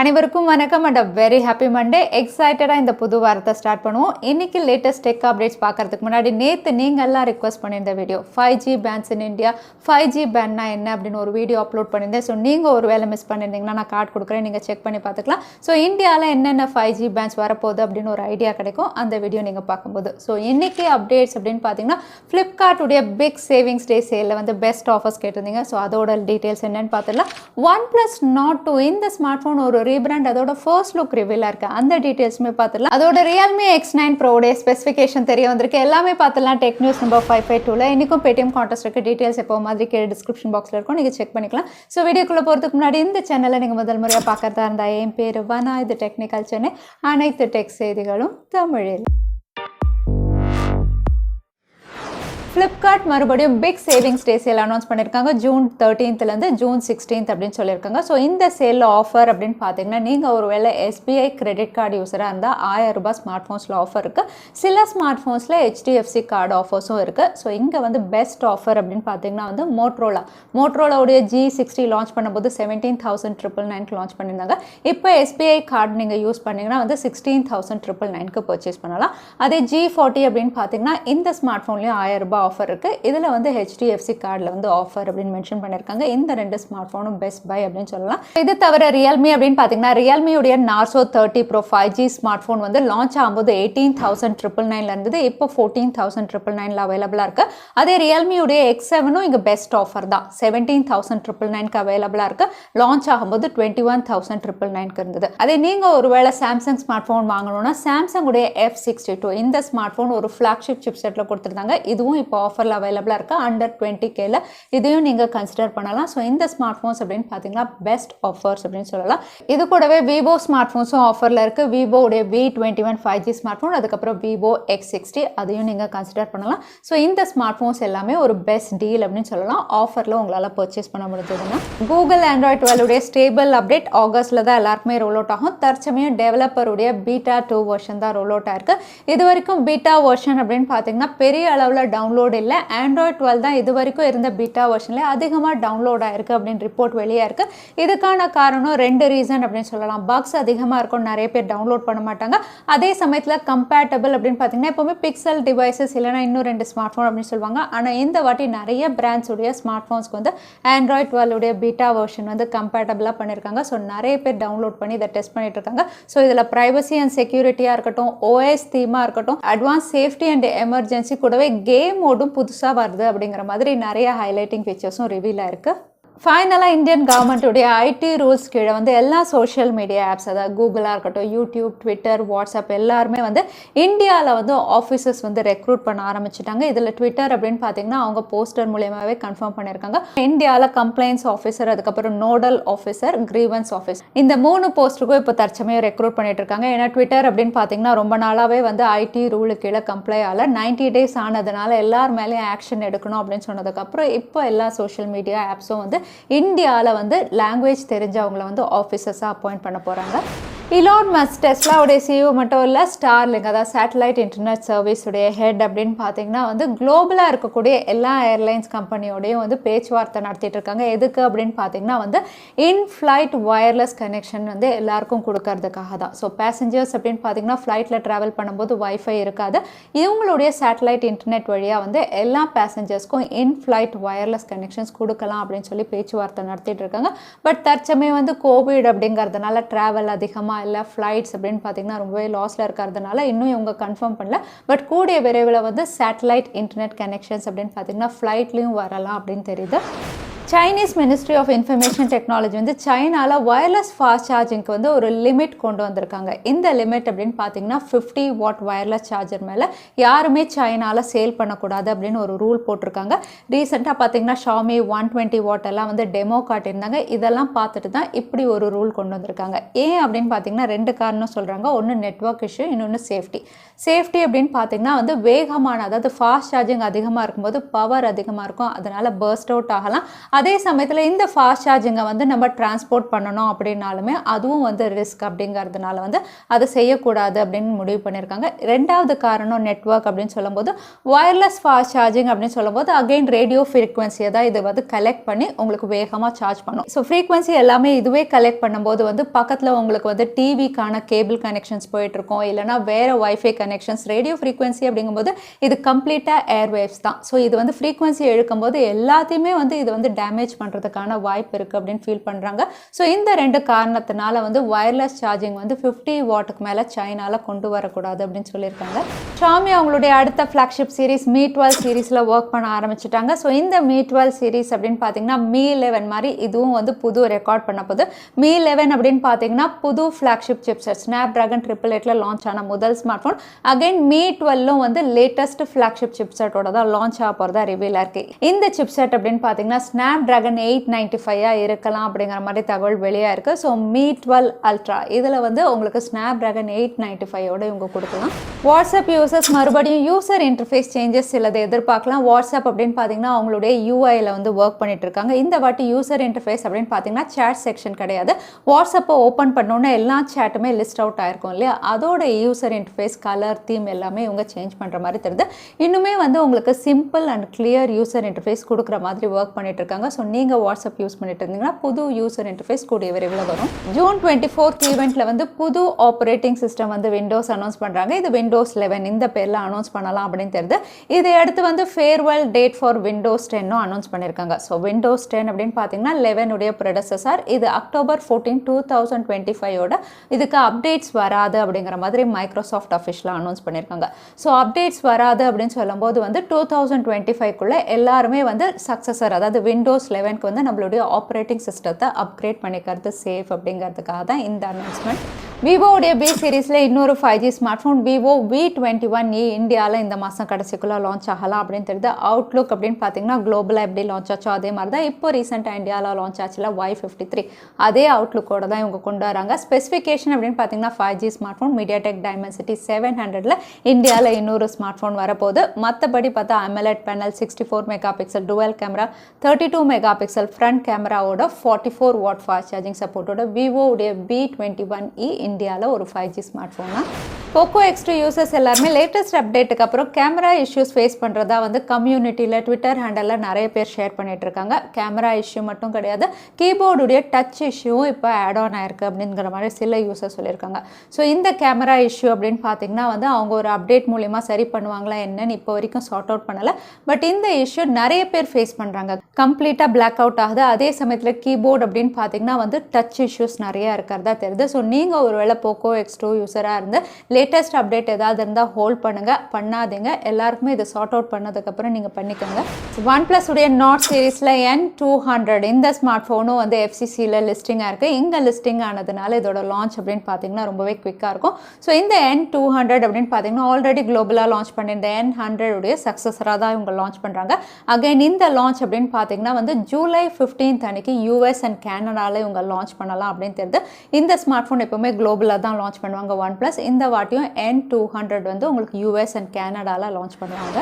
அனைவருக்கும் வணக்கம் and very happy Monday. எக்ஸைட்டடாக இந்த புது வாரத்தை ஸ்டார்ட் பண்ணுவோம். இன்றைக்கி லேட்டஸ்ட் டெக் அப்டேட்ஸ் பார்க்கறதுக்கு முன்னாடி நேற்று நீங்கள் எல்லாம் ரிக்வஸ்ட் பண்ணியிருந்த video 5G பேன்ஸ் in India, 5G பேன்னா என்ன அப்படின்னு ஒரு வீடியோ அப்லோட் பண்ணியிருந்தேன். ஸோ நீங்கள் ஒரு வேலை மிஸ் பண்ணியிருந்தீங்கன்னா நான் கார்டு கொடுக்குறேன், நீங்கள் செக் பண்ணி பார்த்துக்கலாம். ஸோ இந்தியாவில் என்னென்ன 5G பேன்ஸ் வரப்போகுது அப்படின்னு ஒரு ஐடியா கிடைக்கும் அந்த வீடியோ நீங்கள் பார்க்கும்போது. ஸோ இன்றைக்கி அப்டேட்ஸ் அப்படின்னு பார்த்தீங்கன்னா ஃப்ளிப்கார்ட்டுடைய பிக் சேவிங்ஸ் டே சேலில் வந்து பெஸ்ட் ஆஃபர்ஸ் கேட்டிருந்தீங்க. ஸோ அதோட டீட்டெயில்ஸ் என்னென்னு பார்த்துக்கலாம். OnePlus Nord 2 இந்த ஸ்மார்ட் ஃபோன் ஒரு ரீபிராண்ட், அதோட ஃபர்ஸ்ட் லுக் ரிவீலாக இருக்குது, அந்த டீட்டெயில்ஸுமே பார்த்துடலாம். அதோட Realme X9 Pro ஸ்பெசிஃபிகேஷன் தெரிய வந்திருக்கு, எல்லாமே பார்த்துலாம். டெக் நியூஸ் நம்பர் 552ல இன்றைக்கும் பேடிஎம் கான்டெஸ்ட் இருக்குது. டீட்டெயில்ஸ் எப்போ மாதிரி கீழே டிஸ்கிரிப்ஷன் பாக்ஸில் இருக்கும், நீங்கள் செக் பண்ணிக்கலாம். ஸோ வீடியோக்குள்ளே போகிறதுக்கு முன்னாடி இந்த சேனலை நீங்கள் முதல் முறையாக பார்க்குறதா இருந்தால் என் பேர் வனா, இது டெக்னிக்கல் சென்னை, அனைத்து டெக் செய்திகளும் தமிழில். ஃப்ளிப்கார்ட் மறுபடியும் big savings day sale announce பண்ணியிருக்காங்க. ஜூன் 13லேருந்து ஜூன் 16 அப்படின்னு சொல்லியிருக்காங்க. ஸோ இந்த சேலில் ஆஃபர் அப்படின்னு பார்த்தீங்கன்னா நீங்கள் ஒரு வேளை SBI கிரெடிட் கார்டு யூஸராக இருந்தால் 1000 ரூபாய் ஸ்மார்ட் ஃபோன்ஸில் ஆஃபர் இருக்குது. சில ஸ்மார்ட் ஃபோன்ஸில் HDFC கார்டு ஆஃபர்ஸும் இருக்குது. ஸோ இங்கே வந்து பெஸ்ட் ஆஃபர் அப்படின்னு பார்த்தீங்கன்னா வந்து மோட்ரோலாவுடைய G60 லான்ச் பண்ணும்போது 17,999 லான்ச் பண்ணியிருந்தாங்க. இப்போ SBI கார்டு நீங்கள் யூஸ் பண்ணிங்கன்னா வந்து 16,999 பர்ச்சேஸ் பண்ணலாம். அதே G40 அப்படின்னு பார்த்தீங்கன்னா இந்த ஸ்மார்ட் ஃபோன்லேயும் 1000 ரூபாய் ஆஃபர் இருக்குது. இதில் வந்து HDFC கார்டில் வந்து ஆஃபர் அப்படின்னு மென்ஷன் பண்ணியிருக்காங்க. இந்த ரெண்டு ஸ்மார்ட் ஃபோனும் பெஸ்ட் பை அப்படின்னு சொல்லலாம். இது தவிர ரியல்மி அப்படின்னு பார்த்தீங்கன்னா ரியல்மியுடைய Narzo 30 Pro 5G smartphone வந்து லான்ச் ஆகும்போது 18,999 இருந்தது, இப்போ 14,999 அவைலபிளாக இருக்குது. அதே ரியல்மியுடைய X7 இங்கே பெஸ்ட் ஆஃபர் தான், 17,999 அவைலபிளாக இருக்குது. லான்ச் ஆகும்போது 21,999 இருந்தது. அதே நீங்கள் ஒருவேளை சாம்சங் ஸ்மார்ட் ஃபோன் வாங்கணும்னா சாம்சங்குடைய F62 இந்த ஸ்மார்ட் ஃபோன் ஒரு ஃப்ளாக்ஷிப் சிப் செட்டில் கொடுத்துருந்தாங்க. இதுவும் இப்போ ஆஃபரில் அவைலபிளாக இருக்குது, அண்டர் 20Kல. இதையும் நீங்கள் கன்சிடர் பண்ணலாம். ஸோ இந்த ஸ்மார்ட் ஃபோன்ஸ் அப்படின்னு பார்த்தீங்கன்னா பெஸ்ட் ஆஃபர்ஸ் அப்படின்னு சொல்லலாம். இது கூடவே விவோ ஸ்மார்ட் ஃபோன்ஸும் ஆஃபரில் இருக்குது. விவோடைய V21 5G ஸ்மார்ட் ஃபோன், அதுக்கப்புறம் விவோ X60, அதையும் நீங்கள் கன்சிடர் பண்ணலாம். ஸோ இந்த ஸ்மார்ட் ஃபோன்ஸ் எல்லாமே ஒரு பெஸ்ட் டீல் அப்படின்னு சொல்லலாம். ஆஃபரில் உங்களால் பர்ச்சேஸ் பண்ண முடிஞ்சதுன்னா கூகுள் Android 12 ஸ்டேபிள் அப்டேட் ஆகஸ்ட்டில் தான் எல்லாருக்குமே ரோல் அவுட் ஆகும். தற்சமயம் டெவலப்பருடைய பீட்டா 2 வெர்ஷன் தான் ரோல் அவுட் ஆயிருக்கு. இது வரைக்கும் பீட்டா வெர்ஷன் அப்படின்னு பார்த்தீங்கன்னா பெரிய அளவில் டவுன்லோட் இல்லை. Android 12 தான் இது வரைக்கும் இருந்த பீட்டா வெர்ஷன்ல அதிகமாக டவுன்லோட் ஆயிருக்கு அப்படின்னு ரிப்போர்ட் வெளியே இருக்கு. இதுக்கான காரணம் 2 ரீசன் அப்படின்னு சொல்லலாம். பக்ஸ் அதிகமாக இருக்கும், நிறைய பேர் டவுன்லோட் பண்ண மாட்டாங்க. அதே சமயத்தில் கம்பேட்டபிள் அப்படின்னு பார்த்தீங்கன்னா எப்பவுமே பிக்சல் டிவைசஸ் இல்லைனா இன்னும் 2 ஸ்மார்ட் ஃபோன் அப்படின்னு சொல்லுவாங்க. ஆனால் இந்த வாட்டி நிறைய பிராண்ட்ஸ் உடைய ஸ்மார்ட் ஃபோன்ஸ்க்கு வந்து Android 12 உடைய பீட்டா வெர்ஷன் வந்து கம்பேட்டபிளாக பண்ணியிருக்காங்க. ஸோ நிறைய பேர் டவுன்லோட் பண்ணி இதை டெஸ்ட் பண்ணிட்டு இருக்காங்க. ஸோ இதில் ப்ரைவசி அண்ட் செக்யூரிட்டியாக இருக்கட்டும், OS தீமாக இருக்கட்டும், அட்வான்ஸ் சேஃப்டி அண்ட் எமர்ஜென்சி கூடவே கேம் மோடும் புதுசாக வருது அப்படிங்கிற மாதிரி நிறைய ஹைலைட்டிங் ஃபீச்சர்ஸும் ரிவீல் ஆயிருக்கு. ஃபைனலாக இந்தியன் கவர்மெண்ட்டுடைய IT ரூல்ஸ் கீழே வந்து எல்லா சோஷியல் மீடியா ஆப்ஸ், அதாவது கூகுளாக இருக்கட்டும், யூடியூப், ட்விட்டர், வாட்ஸ்அப் எல்லாருமே வந்து இந்தியாவில் வந்து ஆஃபீஸர்ஸ் வந்து ரெக்ரூட் பண்ண ஆரம்பிச்சிட்டாங்க. இதில் ட்விட்டர் அப்படின்னு பார்த்தீங்கன்னா அவங்க போஸ்டர் மூலியமாகவே கன்ஃபார்ம் பண்ணியிருக்காங்க. இந்தியாவில் கம்ப்ளைண்ட்ஸ் ஆஃபீஸர், அதுக்கப்புறம் நோடல் ஆஃபீஸர், கிரீவன்ஸ் ஆஃபீஸர், இந்த 3 போஸ்ட்டுக்கும் இப்போ தற்சமயம் ரெக்ரூட் பண்ணிட்டு இருக்காங்க. ஏன்னா ட்விட்டர் அப்படின்னு பார்த்தீங்கன்னா ரொம்ப நாளாகவே வந்து IT ரூலு கீழே கம்ப்ளை ஆகல, 90 days ஆனதுனால எல்லார் மேலேயும் ஆக்ஷன் எடுக்கணும் அப்படின்னு சொன்னதுக்கப்புறம் இப்போ எல்லா சோஷியல் மீடியா ஆப்ஸும் வந்து இந்தியாவில் வந்து லாங்குவேஜ் தெரிஞ்சவங்களை வந்து ஆஃபீஸர்ஸாக அப்பாயிண்ட் பண்ண போகிறாங்க. Elon Musk டெஸ்லாவுடைய CEO மட்டும் இல்லை, ஸ்டார்லிங்க் அதாவது சேட்டலைட் இன்டர்நெட் சர்வீஸுடைய ஹெட் அப்படின்னு பார்த்தீங்கன்னா வந்து குளோபலாக இருக்கக்கூடிய எல்லா ஏர்லைன்ஸ் கம்பெனியோடையும் வந்து பேச்சுவார்த்தை நடத்திட்டு இருக்காங்க. எதுக்கு அப்படின்னு பார்த்தீங்கன்னா வந்து இன்ஃப்ளைட் வயர்லெஸ் கனெக்ஷன் வந்து எல்லாருக்கும் கொடுக்கறதுக்காக தான். ஸோ பேசஞ்சர்ஸ் அப்படின்னு பார்த்தீங்கன்னா ஃப்ளைட்டில் ட்ராவல் பண்ணும்போது வைஃபை இருக்காது. இவங்களுடைய சேட்டலைட் இன்டர்நெட் வழியாக வந்து எல்லா பேசஞ்சர்ஸ்க்கும் இன்ஃப்ளைட் வயர்லெஸ் கனெக்ஷன்ஸ் கொடுக்கலாம் அப்படின்னு சொல்லி பேச்சுவார்த்தை நடத்திட்டு இருக்காங்க. பட் தற்சமயம் வந்து கோவிட் அப்படிங்கிறதுனால ட்ராவல் அதிகமாக இல்லை, ஃப்ளைட்ஸ் அப்படின்னு பார்த்தீங்கன்னா ரொம்பவே லாஸில் இருக்கிறதுனால இன்னும் இவங்க கன்ஃபார்ம் பண்ணல. பட் கூடிய விரைவில் வந்து சேட்டலைட் இன்டர்நெட் கனெக்ஷன்ஸ் அப்படின்னு பார்த்தீங்கன்னா ஃப்ளைட்லேயும் வரலாம் அப்படின்னு தெரியுது. Chinese ministry of information technology வந்து சைனாவில் வயர்லெஸ் ஃபாஸ்ட் சார்ஜிங்க்கு வந்து ஒரு லிமிட் கொண்டு வந்திருக்காங்க. இந்த லிமிட் அப்படின்னு பார்த்தீங்கன்னா 50 வாட் வயர்லெஸ் சார்ஜர் மேலே யாருமே சைனாவில் சேல் பண்ணக்கூடாது அப்படின்னு ஒரு ரூல் போட்டிருக்காங்க. ரீசெண்டாக பார்த்தீங்கன்னா ஷாமி 120 வாட் எல்லாம் வந்து டெமோ காட்டியிருந்தாங்க. இதெல்லாம் பார்த்துட்டு தான் இப்படி ஒரு ரூல் கொண்டு வந்திருக்காங்க. ஏன் அப்படின்னு பார்த்தீங்கன்னா 2 காரணம் சொல்கிறாங்க. ஒன்று நெட்வொர்க் இஷ்யூ, இன்னொன்று சேஃப்டி அப்படின்னு பார்த்தீங்கன்னா வந்து வேகமான, அதாவது ஃபாஸ்ட் சார்ஜிங் அதிகமாக இருக்கும்போது பவர் அதிகமாக இருக்கும், அதனால் பர்ஸ்ட் அவுட் ஆகலாம். அதே சமயத்தில் இந்த ஃபாஸ்ட் சார்ஜிங்கை வந்து நம்ம டிரான்ஸ்போர்ட் பண்ணணும் அப்படின்னாலுமே அதுவும் வந்து ரிஸ்க் அப்படிங்கிறதுனால வந்து அதை செய்யக்கூடாது அப்படின்னு முடிவு பண்ணியிருக்காங்க. ரெண்டாவது காரணம் நெட்வொர்க் அப்படின்னு சொல்லும்போது வயர்லெஸ் ஃபாஸ்ட் சார்ஜிங் அப்படின்னு சொல்லும்போது அகெயின் ரேடியோ ஃப்ரீக்வன்சியை தான் இது வந்து கலெக்ட் பண்ணி உங்களுக்கு வேகமாக சார்ஜ் பண்ணும். ஸோ ஃப்ரீக்வன்சி எல்லாமே இதுவே கலெக்ட் பண்ணும்போது வந்து பக்கத்தில் உங்களுக்கு வந்து டிவிக்கான கேபிள் கனெக்ஷன்ஸ் போயிட்டுருக்கோம், இல்லைனா வேறு வைஃபை கனெக்ஷன்ஸ். ரேடியோ ஃப்ரீக்வன்சி அப்படிங்கும்போது இது கம்ப்ளீட்டாக ஏர்வேவ்ஸ் தான். ஸோ இது வந்து ஃப்ரீக்வன்சி இழுக்கும்போது எல்லாத்தையுமே வந்து இது வந்து டேமேஜ் பண்ணுறதுக்கான வாய்ப்பு இருக்குது அப்படின்னு ஃபீல் பண்ணுறாங்க. ஸோ இந்த ரெண்டு காரணத்தினால வந்து வயர்லெஸ் சார்ஜிங் வந்து 50 வாட்டுக்கு மேலே சைனாவில் கொண்டு வரக்கூடாது அப்படின்னு சொல்லியிருக்காங்க. ஷாமி அவங்களுடைய அடுத்த ஃப்ளாக்ஷிப் சீரிஸ் Mi 12 சீரீஸில் ஒர்க் பண்ண ஆரம்பிச்சிட்டாங்க. ஸோ இந்த Mi 12 சீரிஸ் அப்படின்னு பார்த்தீங்கன்னா Mi 11 மாதிரி இதுவும் வந்து புது ரெக்கார்ட் பண்ண போது. Mi 11 அப்படின்னு பார்த்தீங்கன்னா புது ஃப்ளாக்ஷிப் சிப்செட் ஸ்னாப்டிராகன் 888 லான்ச் ஆன முதல் ஸ்மார்ட் ஃபோன். அகைன் Mi 12 வந்து லேட்டஸ்ட் ஃப்ளாக்ஷிப் சிப்செட்டோட தான் லான்ச் ஆக போகிறதா ரிவீலாக இருக்குது. இந்த சிப்செட் அப்படின்னு பார்த்தீங்கன்னா ஸ்னாப்டிராகன் 895 இருக்கலாம் அப்படிங்கிற மாதிரி தகவல் வெளியாக இருக்குது. ஸோ Mi 12 அல்ட்ரா இதில் வந்து உங்களுக்கு ஸ்னாப்டிராகன் 895 இவங்க கொடுக்கலாம். வாட்ஸ்அப் யூசர்ஸ் மறுபடியும் யூசர் இன்டர்ஃபேஸ் சேஞ்சஸ் சிலதை எதிர்பார்க்கலாம். வாட்ஸ்அப் அப்படின்னு பார்த்தீங்கன்னா அவங்களுடைய யூஐயில் வந்து ஒர்க் பண்ணிட்டு இருக்காங்க. இந்த வாட்டி யூசர் இன்டர்ஃபேஸ் அப்படின்னு பார்த்தீங்கன்னா சேட் செக்ஷன் கிடையாது. வாட்ஸ்அப்பை ஓப்பன் பண்ணோன்னா எல்லா சேட்டுமே லிஸ்ட் அவுட் ஆயிருக்கும் இல்லையா, அதோட யூசர் இன்டர்ஃபேஸ் கலர் தீம் எல்லாமே இவங்க சேஞ்ச் பண்ணுற மாதிரி தெரியுது. இன்னுமே வந்து உங்களுக்கு simple and clear user interface கொடுக்குற மாதிரி ஒர்க் பண்ணிட்டு இருக்காங்க. ஸோ நீங்கள் வாட்ஸ்அப் யூஸ் பண்ணிட்டு இருந்தீங்கன்னா புது யூசர் இன்டர்ஃபேஸ் கூடிய விரைவில் வரும். ஜூன் 24th ஈவெண்ட்டில் வந்து புது ஆப்ரேட்டிங் சிஸ்டம் வந்து விண்டோஸ் அனௌன்ஸ் பண்ணுறாங்க. இது விண்டோஸ் 11 இந்த பேரில் அனௌன்ஸ் பண்ணலாம் அப்படின்னு தெரியுது. இதை அடுத்து வந்து farewell date for Windows 10 announce பண்ணியிருக்காங்க. ஸோ விண்டோஸ் 10 அப்படின்னு பார்த்தீங்கன்னா 11 உடைய ப்ரெடெசஸர். இது அக்டோபர் 14, 2025 இதுக்கு அப்டேட்ஸ் வராது அப்படிங்கிற மாதிரி மைக்ரோசாஃப்ட் அஃபிஷியலாக அனௌன்ஸ் பண்ணியிருக்காங்க. ஸோ அப்டேட்ஸ் வராது அப்படின்னு சொல்லும்போது வந்து 2025 எல்லாருமே வந்து சக்ஸஸர் அதாவது விண்டோஸ் 11க்கு வந்து நம்மளுடைய ஆப்ரேட்டிங் சிஸ்டத்தை அப்கிரேட் பண்ணிக்கிறது சேஃப் அப்படிங்கிறதுக்காக தான் இந்த அனௌன்ஸ்மெண்ட். விவோடைய பி சீரீஸில் இன்னொரு 5G smart phone Vivo V21e இந்தியாவில் இந்த மாதம் கடைசிக்குள்ளே லான்ச் ஆகலாம் அப்படின்னு தெரியுது. அவுட்லுக் அப்படின்னு பார்த்தீங்கன்னா குளோபலாக எப்படி லான்ச் ஆச்சோ அதே மாதிரி தான் இப்போ ரீசெண்டாக இந்தியாவில் லான்ச் ஆச்சுல Y53 அதே அவுட்லுக்கோட தான் இவங்க கொண்டு வராங்க. ஸ்பெசிஃபிகேஷன் அப்படின்னு பார்த்தீங்கன்னா 5G smart phone MediaTek Dimensity 700 இந்தியாவில் இன்னொரு ஸ்மார்ட் ஃபோன் வரப்போகுது. மற்றபடி பார்த்தா AMOLED panel, 64 megapixel dual camera, 32 megapixel front கேமராவோட 44 வாட் ஃபாஸ்ட் சார்ஜிங் சப்போர்ட்டோட விவோடைய V21e இந்தியாவில் ஒரு 5G ஸ்மார்ட் ஃபோனா. Poco X2 யூசர்ஸ் எல்லாருமே லேட்டஸ்ட் அப்டேட்டுக்கு அப்புறம் கேமரா இஷ்யூஸ் ஃபேஸ் பண்ணுறதா வந்து கம்யூனிட்டியில் ட்விட்டர் ஹேண்டலில் நிறைய பேர் ஷேர் பண்ணிட்டு இருக்காங்க. கேமரா இஷ்யூ மட்டும் கிடையாது, கீபோர்டுடைய டச் இஷ்யூவும் இப்போ ஆட் ஆன் ஆயிருக்கு அப்படிங்கிற மாதிரி சில யூசர் சொல்லியிருக்காங்க. ஸோ இந்த கேமரா இஷ்யூ அப்படின்னு பார்த்தீங்கன்னா வந்து அவங்க ஒரு அப்டேட் மூலிமா சரி பண்ணுவாங்களா என்னன்னு இப்போ வரைக்கும் சார்ட் அவுட் பண்ணலை. பட் இந்த இஷ்யூ நிறைய பேர் ஃபேஸ் பண்ணுறாங்க. கம்ப்ளீட்டாக பிளாக் அவுட் ஆகுது. அதே சமயத்தில் கீபோர்டு அப்படின்னு பார்த்தீங்கன்னா வந்து டச் இஷ்யூஸ் நிறையா இருக்கிறதா தெரியுது. ஸோ நீங்கள் ஒருவேளை Poco X2 யூஸராக இருந்து லேட்டஸ்ட் அப்டேட் ஏதாவது இருந்தால் ஹோல்ட் பண்ணுங்கள், பண்ணாதீங்க. எல்லாருக்குமே இதை சார்ட் அவுட் பண்ணதுக்கப்புறம் நீங்கள் பண்ணிக்கோங்க. OnePlus உடைய நாட் சீரீஸில் N200 இந்த ஸ்மார்ட் ஃபோனும் வந்து FCCயில் லிஸ்டிங்காக இருக்குது. இங்கே லிஸ்டிங் ஆனதுனால இதோட லான்ச் அப்படின்னு பார்த்தீங்கன்னா ரொம்பவே குவிக்காக இருக்கும். ஸோ இந்த N200 அப்படின்னு பார்த்தீங்கன்னா ஆல்ரெடி குளோபலாக லான்ச் பண்ணியிருந்த N100 உடைய சக்ஸஸராக தான் இவங்க லான்ச் பண்ணுறாங்க. அகைன் இந்த லான்ச் அப்படின்னு பார்த்தீங்கன்னா வந்து ஜூலை 15 அன்னைக்கு US அண்ட் கேனடாவில் இவங்க லான்ச் பண்ணலாம் அப்படின்னு தெரியுது. இந்த ஸ்மார்ட் ஃபோன் எப்பவுமே குளோபலாக தான் லான்ச் பண்ணுவாங்க OnePlus. இந்த வாட்டியும் N200 வந்து உங்களுக்கு US அண்ட் கேனடாவில் லான்ச் பண்ணுவாங்க.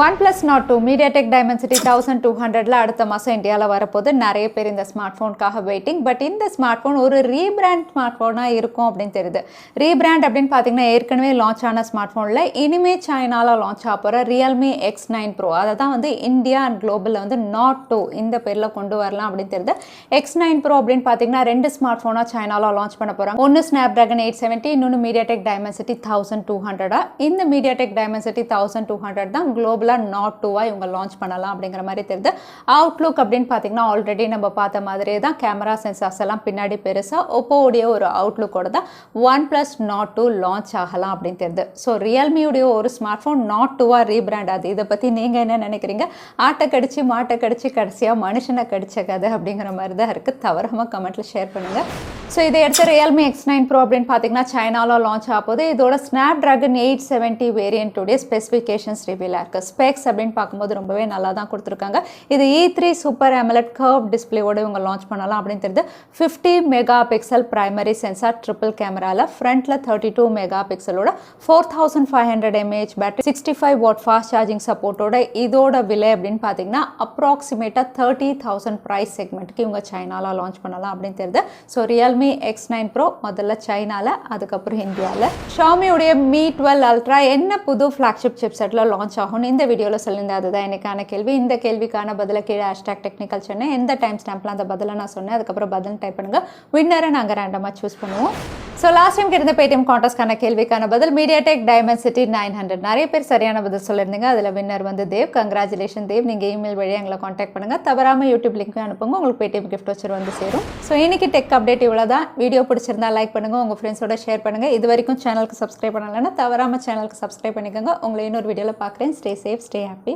OnePlus Nord 2 MediaTek Dimensity 1200 அடுத்த மாதம் இந்தியாவில் வரப்போது. நிறைய பேர் இந்த ஸ்மார்ட் ஃபோனுக்காக வெயிட்டிங். பட் இந்த ஸ்மார்ட் ஃபோன் ஒரு ரீபிராண்ட் ஸ்மார்ட் ஃபோனாக இருக்கும் அப்படின்னு தெரியுது. ரீபிராண்ட் அப்படின்னு பார்த்தீங்கன்னா ஏற்கனவே லான்ச் ஆன ஸ்மார்ட் ஃபோனில் இனிமே சைனாவில் லான்ச் ஆக போகிற Realme X9 Pro அதை தான் வந்து இந்தியா அண்ட் குளோபலில் வந்து Nord 2 இந்த பேரில் கொண்டு வரலாம் அப்படின்னு தெரியுது. X9 Pro அப்படின்னு பார்த்தீங்கன்னா ரெண்டு ஸ்மார்ட் ஃபோனாக சைனாவில் லான்ச் பண்ண போகிறாங்க. ஒன்று Snapdragon 870, இன்னொன்று MediaTek Dimensity 1200. இந்த MediaTek Dimensity 1200 தான் குளோபலாக Nord 2 இவங்க லான்ச் பண்ணலாம் அப்படிங்கிற மாதிரி தெரியுது. அவுட்லுக் அப்படின்னு பார்த்தீங்கன்னா ஆல்ரெடி நம்ம பார்த்த மாதிரியே தான் கேமரா சென்சார்ஸ் எல்லாம் பின்னாடி பெருசாக ஒப்போடைய ஒரு அவுட்லுக்கோட தான் OnePlus Nord 2 லான்ச் ஆகலாம் அப்படின்னு தெரியுது. ஸோ ரியல்மியுடைய ஒரு ஸ்மார்ட் ஃபோன் Nord 2 ரீபிராண்ட் ஆகுது. இதை பற்றி நீங்கள் என்ன நினைக்கிறீங்க? ஆட்டை கடிச்சு மாட்டை கடிச்சு கடைசியாக மனுஷனை கடிச்ச கதை அப்படிங்கிற மாதிரி தான் இருக்குது. தவறாமல் கமெண்ட்டில் ஷேர் பண்ணுங்கள். ஸோ இதை எடுத்து Realme X9 Pro அப்படின்னு பார்த்தீங்கன்னா சைனாவில் லான்ச் ஆகுது. இதோட Snapdragon 870 வேரியண்ட்டுடைய ஸ்பெசிஃபிகேஷன்ஸ் ரிவீலாக இருக்குது. ஸ்பெக்ஸ் அப்படின்னு பார்க்கும்போது ரொம்பவே நல்லா தான் கொடுத்துருக்காங்க. இது E3 சூப்பர் AMOLED கர்வ் டிஸ்பிளேவோட இவங்க லான்ச் பண்ணலாம் அப்படின்னு தெரியுது. 50 megapixel primary sensor triple கேமராவில் ஃப்ரண்ட்டில் 32 மெகா பிக்சலோட 4500 mAh battery 65 watt fast charging சப்போர்ட்டோட இதோட விலை அப்படின்னு பார்த்தீங்கன்னா அப்ராக்சிமேட்டாக 30,000 ப்ரைஸ் செக்மெண்ட்டுக்கு இவங்க சைனாவில் லான்ச் பண்ணலாம் அப்படின்னு தெரியுது. ஸோ Realme X9 Pro முதல்ல சைனாவில், அதுக்கப்புறம் இந்தியாவில். ஷாமியோடைய Mi 12 Ultra என்ன புது ஃப்ளாக்ஷிப் சிப்செட்டில் லான்ச் ஆகும்னு இந்த வீடியோவில் சொல்லியிருந்தேன். அதுதான் எனக்கான கேள்வி. இந்த கேள்விக்கான பதிலை கீழே #technicalchennai எந்த டைம் ஸ்டாம்பில் அந்த பதிலை நான் சொன்னேன், அதுக்கப்புறம் பதில் டைப் பண்ணுங்கள். வின்னரை நாங்கள் ரேண்டமாக சூஸ் பண்ணுவோம். ஸோ லாஸ்ட் டைம் இருந்த பேடிஎம் கான்டெஸ்ட்கான கேள்விக்கான பதில் MediaTek Dimensity 900. நிறைய பேர் சரியான பதில் சொல்லியிருந்தீங்க. அதில் வின்னர் வந்து தேவ். கங்க்ராச்சுலேஷன் தேவ். நீங்கள் இமெயில் வழியாக எங்களை காண்டாக்ட் பண்ணுங்கள். தவறாமல் யூடியூப் லிங்க் அனுப்புங்க. உங்களுக்கு பேடிஎம் கிஃப்ட் வச்சு வந்து சேரும். ஸோ இன்னைக்கு டெக் அப்டேட் இவ்வளோ தான். வீடியோ பிடிச்சிருந்தா லைக் பண்ணுங்கள், உங்கள் ஃப்ரெண்ட்ஸோட ஷேர் பண்ணுங்கள். இது வரைக்கும் சேனலுக்கு சப்ஸ்கிரைப் பண்ணலைன்னா தவறாமல் சேனலுக்கு சப்ஸ்கிரைப் பண்ணிக்கோங்க. உங்களை இன்னொரு வீடியோவில் பார்க்குறேன். Stay safe, stay happy.